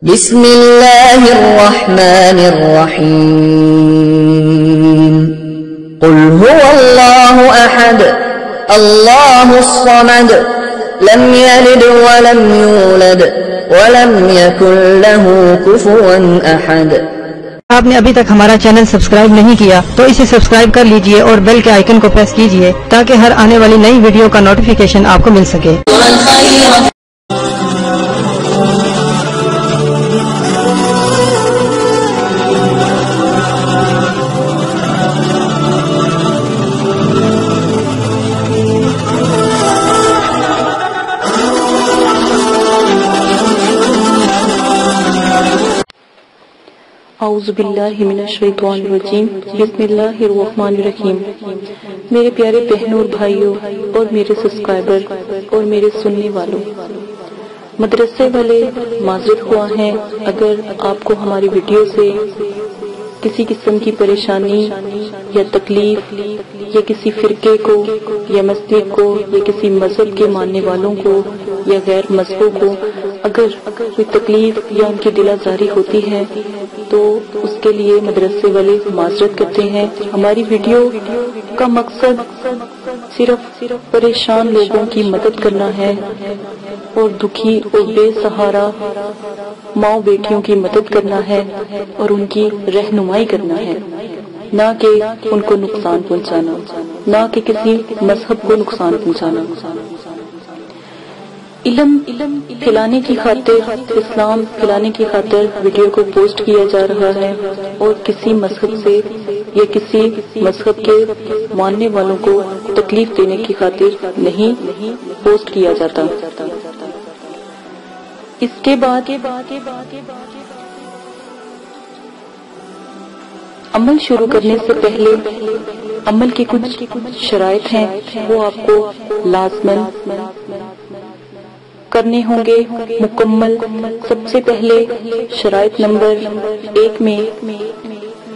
بسم اللہ الرحمن الرحیم قل هو اللہ احد اللہ الصمد لم یلد ولم یولد ولم یکن له کفوا احد۔ آپ نے ابھی تک ہمارا چینل سبسکرائب نہیں کیا تو اسے سبسکرائب کر لیجئے اور بیل کے آئیکن کو پریس کیجئے تاکہ ہر آنے والی نئی ویڈیو کا نوٹیفیکیشن آپ کو مل سکے۔ اعوذ باللہ من الشیطان الرجیم بسم اللہ الرحمن الرحیم۔ میرے پیارے بہنوں اور بھائیوں اور میرے سبسکرائبر اور میرے سننے والوں، مدرسے والے معذرت خواہ ہیں اگر آپ کو ہماری ویڈیو سے کسی قسم کی پریشانی یا تکلیف یا کسی فرقے کو یا مسجد کو یا کسی مذہب کے ماننے والوں کو یا غیر مذہبوں کو اگر کوئی تکلیف یا ان کی دل آزاری ہوتی ہے تو اس کے لیے مدرسے والے معذرت کرتے ہیں۔ ہماری ویڈیو کا مقصد صرف پریشان لوگوں کی مدد کرنا ہے اور دکھی اور بے سہارا ماں بیٹیوں کی مدد کرنا ہے اور ان کی رہنمائی کرنا ہے، نہ کہ ان کو نقصان پہنچانا، نہ کہ کسی مذہب کو نقصان پہنچانا۔ علم پھیلانے کی خاطر، اسلام پھیلانے کی خاطر ویڈیو کو پوسٹ کیا جا رہا ہے اور کسی مذہب سے یا کسی مذہب کے ماننے والوں کو تکلیف دینے کی خاطر نہیں پوسٹ کیا جاتا۔ اس کے بعد عمل شروع کرنے سے پہلے عمل کی کچھ شرائط ہیں، وہ آپ کو لازماً کرنے ہوں گے مکمل۔ سب سے پہلے شرائط نمبر 1 میں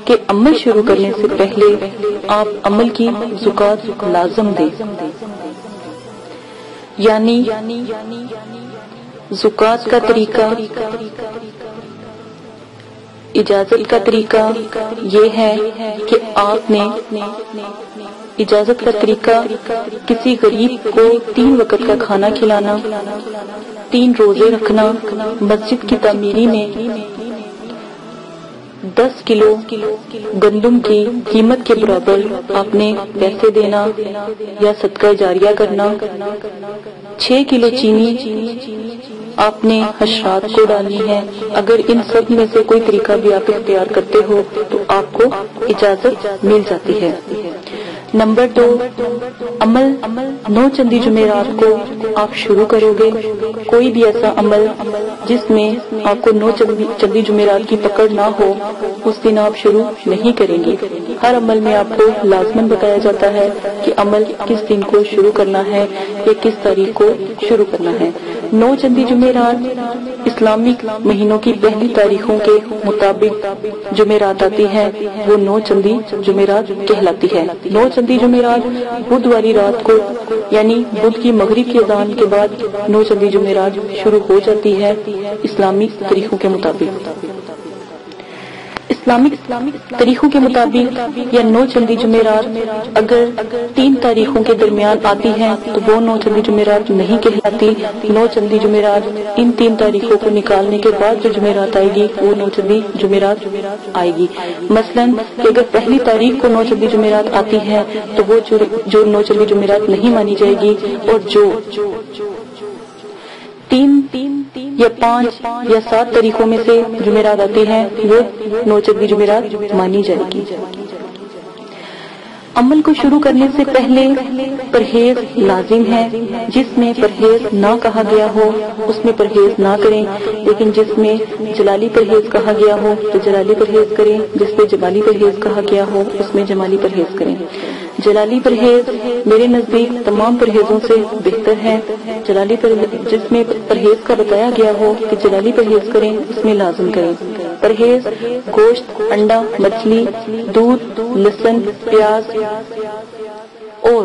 کہ عمل شروع کرنے سے پہلے آپ عمل کی زکوٰۃ لازم دیں، یعنی زکوٰۃ کا طریقہ، اجازت کا طریقہ یہ ہے کہ آپ نے اجازت کا طریقہ کسی غریب کو 3 وقت کا کھانا کھلانا، 3 روزے رکھنا، مسجد کی تعمیری میں 10 کلو گندم کی قیمت کے برابر آپ نے پیسے دینا یا صدقہ جاریہ کرنا، 6 کلو چینی آپ نے حشرات کو ڈالنی ہے۔ اگر ان سب میں سے کوئی طریقہ بھی آپ اختیار کرتے ہو تو آپ کو اجازت مل جاتی ہے۔ نمبر 2، عمل 9 چندی جمعرات کو آپ شروع کرو گے۔ کوئی بھی ایسا عمل جس میں آپ کو 9 چندی جمعرات کی پکڑ نہ ہو اس دن آپ شروع نہیں کریں گے۔ ہر عمل میں آپ کو لازماً بتایا جاتا ہے کہ عمل کس دن کو شروع کرنا ہے یا کس تاریخ کو شروع کرنا ہے۔ 9 چندی جمعرات اسلامک مہینوں کی پہلی تاریخوں کے مطابق جمعرات آتی ہے، وہ 9 چندی جمعرات کہلاتی ہے۔ 9 چندی جمعرات بدھ والی رات کو یعنی بدھ کی مغرب کی اذان کے بعد 9 چندی جمعرات شروع ہو جاتی ہے اسلامی طریقوں کے مطابق۔ اسلامک طریقوں کے مطابق یا 9 چندی جمعرات اگر 3 تاریخوں کے درمیان آتی ہیں تو وہ 9 چندی جمعرات نہیں کہلاتی۔ 9 چندی جمعرات ان 3 تاریخوں کو نکالنے کے بعد جو جمعرات آئے گی وہ 9 چندی جمعرات آئے گی۔ مثلاً کہ اگر پہلی تاریخ کو 9 چندی جمعرات آتی ہے تو وہ جو 9 چندی جمعرات نہیں مانی جائے گی، اور جو 3 یا 5 یا 7 تاریخوں میں سے جمعرات آتی ہیں وہ 9 چندی جمعرات مانی جائے گی۔ عمل کو شروع کرنے سے پہلے پرہیز لازم ہے۔ جس میں پرہیز نہ کہا گیا ہو اس میں پرہیز نہ کریں، لیکن جس میں جلالی پرہیز کہا گیا ہو تو جلالی پرہیز کریں، جس میں جمالی پرہیز کہا گیا ہو اس میں جمالی پرہیز کریں۔ جلالی پرہیز میرے نزدیک تمام پرہیزوں سے بہتر ہے۔ جلالی جس میں پرہیز کا بتایا گیا ہو کہ جلالی پرہیز کریں اس میں لازم کریں۔ پرہیز گوشت، انڈا، مچھلی، دودھ، لہسن، پیاز اور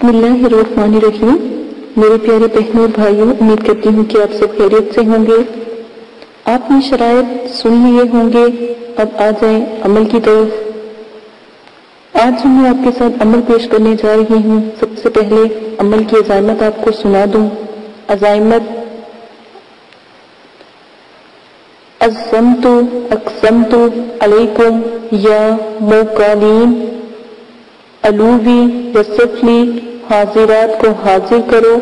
بسم اللہ الرحمن الرحیم۔ میرے پیارے بہنوں اور بھائیوں، امید کرتی ہوں کہ آپ سب خیریت سے ہوں گے۔ آپ نے شرائط سن لیے ہوں گے، اب آ جائیں عمل کی طرف۔ آج میں آپ کے ساتھ عمل پیش کرنے جا رہی ہوں۔ سب سے پہلے عمل کی عزائمت آپ کو سنا دوں۔ عزائمت: عزمت اقسمت علیکم یا موکلین، علوی وصفلی، حاضرات کو حاضر کرو،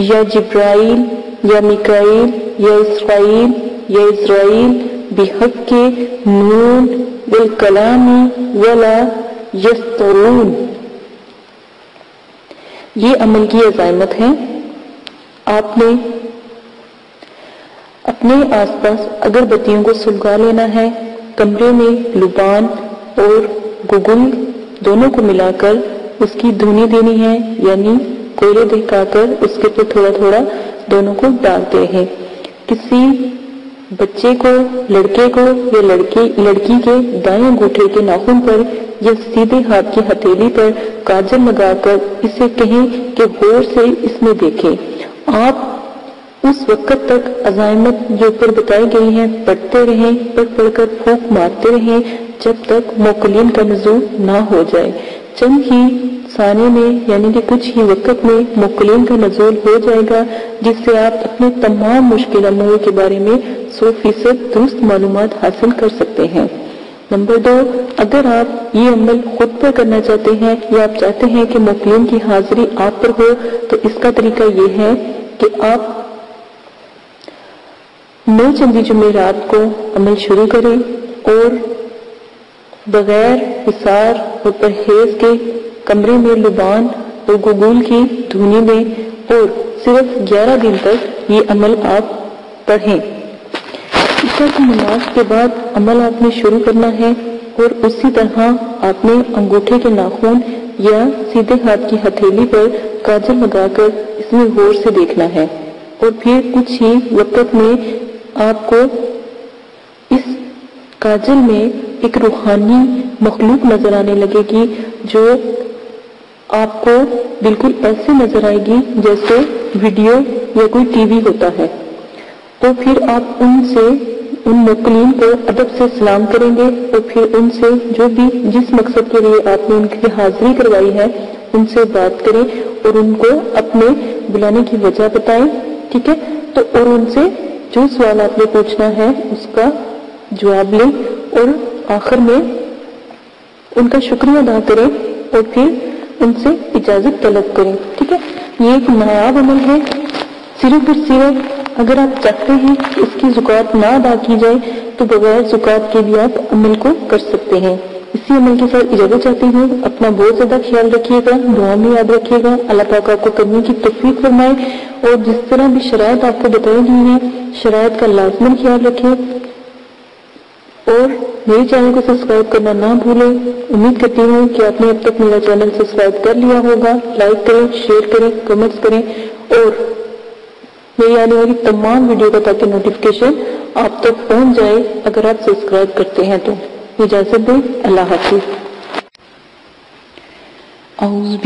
یا جبرائیل یا میکائیل یا اسرائیل یا اسرائیل، بحق نون والکلام ولا یسترون۔ یہ عمل کی عزائمت ہے۔ آپ نے اپنے آس پاس اگر بتیوں کو سلگا لینا ہے، کمرے میں لبان اور گگل دونوں کو ملا کر اس کی دھونی دینی ہے، یعنی کوئلے دہکا کر اس کے پر تھوڑا تھوڑا دونوں کو ڈالتے رہیں۔ کسی بچے کو، لڑکے کو یا لڑکی کے دائیں انگوٹھے کے ناخن پر یا سیدھے ہاتھ کی ہتھیلی پر کاجل لگا کر اسے کہیں کہ غور سے اس میں دیکھیں۔ آپ اس وقت تک عزائمت جو اوپر بتائی گئی ہیں پڑھتے رہیں، پڑھ کر پھونک مارتے رہیں جب تک موکلین کا نزول نہ ہو جائے۔ چند ہی ثانیے میں یعنی کہ کچھ ہی وقت میں موکلین کا نزول ہو جائے گا، جس سے آپ اپنے تمام مشکل امور کے بارے میں 100% درست معلومات حاصل کر سکتے ہیں۔ نمبر 2، اگر آپ یہ عمل خود پر کرنا چاہتے ہیں یا آپ چاہتے ہیں کہ موکلین کی حاضری آپ پر ہو، تو اس کا طریقہ یہ ہے کہ آپ 9 چندی جمعرات کو عمل شروع کریں اور بغیر حصار اور پرہیز کے کمرے میں لبان اور گگول کی دھونی میں اور صرف 11 دن تک یہ عمل آپ پڑھیں۔ عشاء کی نماز کے بعد عمل آپ نے شروع کرنا ہے اور اسی طرح آپ نے انگوٹھے کے ناخن یا سیدھے ہاتھ کی ہتھیلی پر کاجل لگا کر اس میں غور سے دیکھنا ہے، اور پھر کچھ ہی وقت میں آپ کو اس کاجل میں ایک روحانی مخلوق نظر آنے لگے گی جو آپ کو بالکل ایسے نظر آئے گی جیسے ویڈیو یا کوئی ٹی وی ہوتا ہے۔ تو پھر آپ ان موکلین کو ادب سے سلام کریں گے اور پھر ان سے جو بھی جس مقصد کے لیے آپ نے ان کی حاضری کروائی ہے ان سے بات کریں اور ان کو اپنے بلانے کی وجہ بتائیں، ٹھیک ہے؟ تو اور ان سے جو سوال آپ نے پوچھنا ہے اس کا جواب لیں اور آخر میں ان کا شکریہ ادا کریں اور پھر ان سے اجازت طلب کریں، ٹھیک ہے؟ یہ ایک نایاب عمل ہے۔ صرف اور صرف اگر آپ چاہتے ہیں کہ اس کی زکوٰۃ نہ ادا کی جائے تو بغیر زکوٰۃ کے بھی آپ عمل کو کر سکتے ہیں۔ اسی عمل کے ساتھ اجازت چاہتی ہوں۔ اپنا بہت زیادہ خیال رکھیے گا، دعا میں یاد رکھیے گا۔ اللہ پاک آپ کو کرنے کی توفیق فرمائے، اور جس طرح بھی شرائط آپ کو بتائی گئی ہیں شرائط کا لازماً خیال رکھیں اور میرے چینل کو سبسکرائب کرنا نہ بھولیں۔ امید کرتی ہوں کہ آپ نے اب تک میرا چینل سبسکرائب کر لیا ہوگا۔ لائک کریں، شیئر کریں، کمنٹس کریں اور میری آنے والی تمام ویڈیو کا تاکہ نوٹیفیکیشن آپ تک پہنچ جائے اگر آپ سبسکرائب کرتے ہیں تو۔ اجازت دیں، اللہ حافظ۔